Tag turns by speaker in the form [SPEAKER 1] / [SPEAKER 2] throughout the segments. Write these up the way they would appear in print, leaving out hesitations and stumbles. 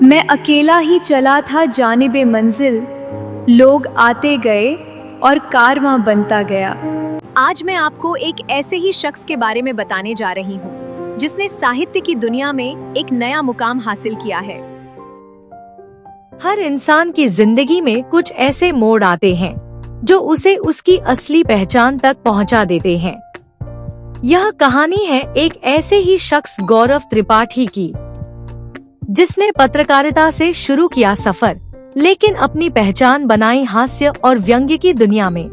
[SPEAKER 1] मैं अकेला ही चला था जानिबे मंजिल, लोग आते गए और कारवां बनता गया।
[SPEAKER 2] आज मैं आपको एक ऐसे ही शख्स के बारे में बताने जा रही हूँ जिसने साहित्य की दुनिया में एक नया मुकाम हासिल किया है।
[SPEAKER 3] हर इंसान की जिंदगी में कुछ ऐसे मोड़ आते हैं जो उसे उसकी असली पहचान तक पहुंचा देते हैं। यह कहानी है एक ऐसे ही शख्स गौरव त्रिपाठी की, जिसने पत्रकारिता से शुरू किया सफर, लेकिन अपनी पहचान बनाई हास्य और व्यंग्य की दुनिया में।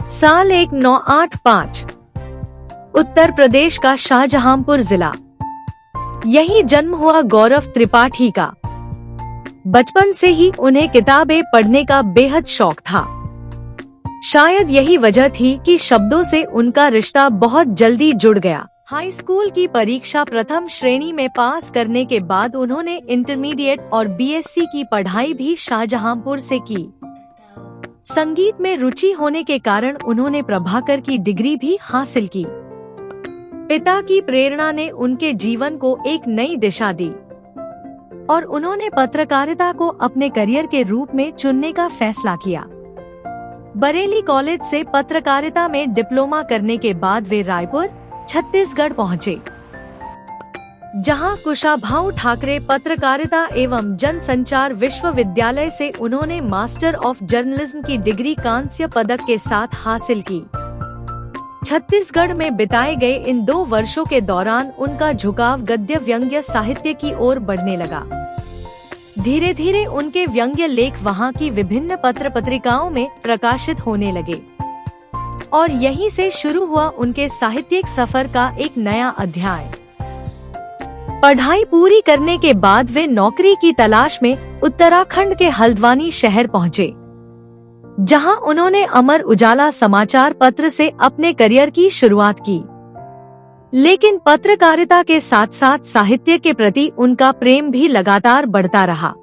[SPEAKER 3] साल 1985, उत्तर प्रदेश का शाहजहांपुर जिला, यही जन्म हुआ गौरव त्रिपाठी का। बचपन से ही उन्हें किताबें पढ़ने का बेहद शौक था। शायद यही वजह थी कि शब्दों से उनका रिश्ता बहुत जल्दी जुड़ गया। हाई स्कूल की परीक्षा प्रथम श्रेणी में पास करने के बाद उन्होंने इंटरमीडिएट और बीएससी की पढ़ाई भी शाहजहांपुर से की। संगीत में रुचि होने के कारण उन्होंने प्रभाकर की डिग्री भी हासिल की। पिता की प्रेरणा ने उनके जीवन को एक नई दिशा दी और उन्होंने पत्रकारिता को अपने करियर के रूप में चुनने का फैसला किया। बरेली कॉलेज से पत्रकारिता में डिप्लोमा करने के बाद वे रायपुर, छत्तीसगढ़ पहुंचे, जहां कुशाभाऊ ठाकरे पत्रकारिता एवं जनसंचार विश्वविद्यालय से उन्होंने मास्टर ऑफ जर्नलिज्म की डिग्री कांस्य पदक के साथ हासिल की। छत्तीसगढ़ में बिताए गए इन 2 वर्षों के दौरान उनका झुकाव गद्य व्यंग्य साहित्य की ओर बढ़ने लगा। धीरे धीरे उनके व्यंग्य लेख वहां की विभिन्न पत्र पत्रिकाओं में प्रकाशित होने लगे और यहीं से शुरू हुआ उनके साहित्यिक सफर का एक नया अध्याय। पढ़ाई पूरी करने के बाद वे नौकरी की तलाश में उत्तराखंड के हल्द्वानी शहर पहुंचे, जहां उन्होंने अमर उजाला समाचार पत्र से अपने करियर की शुरुआत की। लेकिन पत्रकारिता के साथ साथ साहित्य के प्रति उनका प्रेम भी लगातार बढ़ता रहा।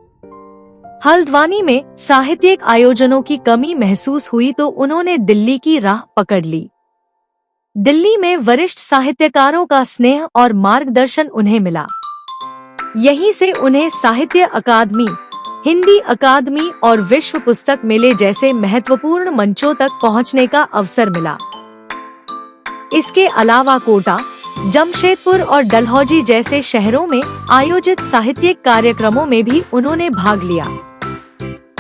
[SPEAKER 3] हल्द्वानी में साहित्यिक आयोजनों की कमी महसूस हुई तो उन्होंने दिल्ली की राह पकड़ ली। दिल्ली में वरिष्ठ साहित्यकारों का स्नेह और मार्गदर्शन उन्हें मिला। यहीं से उन्हें साहित्य अकादमी, हिंदी अकादमी और विश्व पुस्तक मेले जैसे महत्वपूर्ण मंचों तक पहुंचने का अवसर मिला। इसके अलावा कोटा, जमशेदपुर और डलहौजी जैसे शहरों में आयोजित साहित्यिक कार्यक्रमों में भी उन्होंने भाग लिया।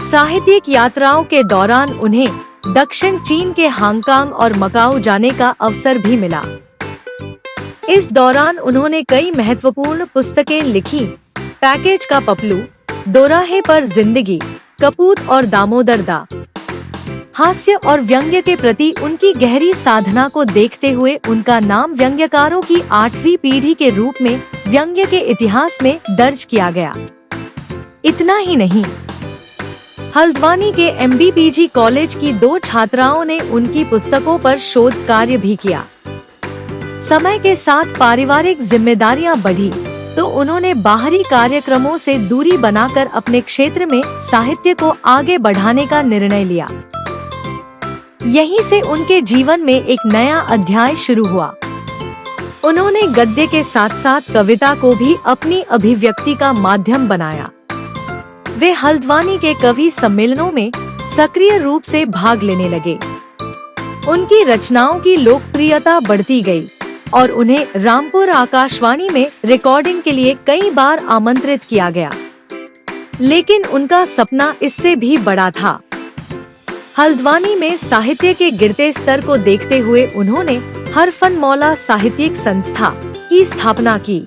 [SPEAKER 3] साहित्यिक यात्राओं के दौरान उन्हें दक्षिण चीन के हांगकांग और मकाऊ जाने का अवसर भी मिला। इस दौरान उन्होंने कई महत्वपूर्ण पुस्तकें लिखी। पैकेज का पपलू, दोराहे पर जिंदगी, कपूत और दामोदर दा। हास्य और व्यंग्य के प्रति उनकी गहरी साधना को देखते हुए उनका नाम व्यंग्यकारों की 8वीं पीढ़ी के रूप में व्यंग्य के इतिहास में दर्ज किया गया। इतना ही नहीं, हल्द्वानी के MBPG कॉलेज की 2 छात्राओं ने उनकी पुस्तकों पर शोध कार्य भी किया। समय के साथ पारिवारिक जिम्मेदारियां बढ़ी तो उन्होंने बाहरी कार्यक्रमों से दूरी बनाकर अपने क्षेत्र में साहित्य को आगे बढ़ाने का निर्णय लिया। यहीं से उनके जीवन में एक नया अध्याय शुरू हुआ। उन्होंने गद्य के साथ साथ कविता को भी अपनी अभिव्यक्ति का माध्यम बनाया। वे हल्द्वानी के कवि सम्मेलनों में सक्रिय रूप से भाग लेने लगे। उनकी रचनाओं की लोकप्रियता बढ़ती गई और उन्हें रामपुर आकाशवाणी में रिकॉर्डिंग के लिए कई बार आमंत्रित किया गया। लेकिन उनका सपना इससे भी बड़ा था। हल्द्वानी में साहित्य के गिरते स्तर को देखते हुए उन्होंने हरफन मौला साहित्यिक संस्था की स्थापना की।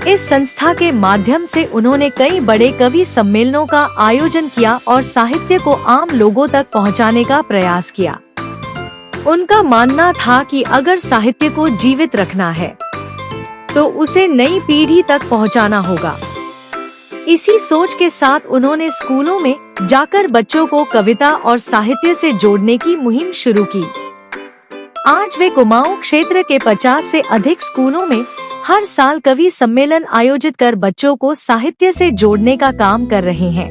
[SPEAKER 3] इस संस्था के माध्यम से उन्होंने कई बड़े कवि सम्मेलनों का आयोजन किया और साहित्य को आम लोगों तक पहुंचाने का प्रयास किया। उनका मानना था कि अगर साहित्य को जीवित रखना है तो उसे नई पीढ़ी तक पहुंचाना होगा। इसी सोच के साथ उन्होंने स्कूलों में जाकर बच्चों को कविता और साहित्य से जोड़ने की मुहिम शुरू की। आज वे कुमाऊं क्षेत्र के 50 से अधिक स्कूलों में हर साल कवि सम्मेलन आयोजित कर बच्चों को साहित्य से जोड़ने का काम कर रहे हैं।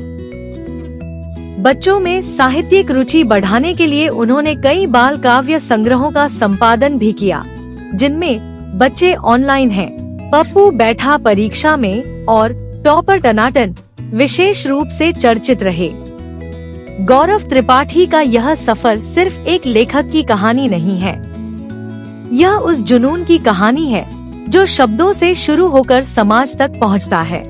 [SPEAKER 3] बच्चों में साहित्यिक रुचि बढ़ाने के लिए उन्होंने कई बाल काव्य संग्रहों का संपादन भी किया, जिनमें बच्चे ऑनलाइन हैं, पप्पू बैठा परीक्षा में और टॉपर टनाटन विशेष रूप से चर्चित रहे। गौरव त्रिपाठी का यह सफर सिर्फ एक लेखक की कहानी नहीं है, यह उस जुनून की कहानी है जो शब्दों से शुरू होकर समाज तक पहुंचता है।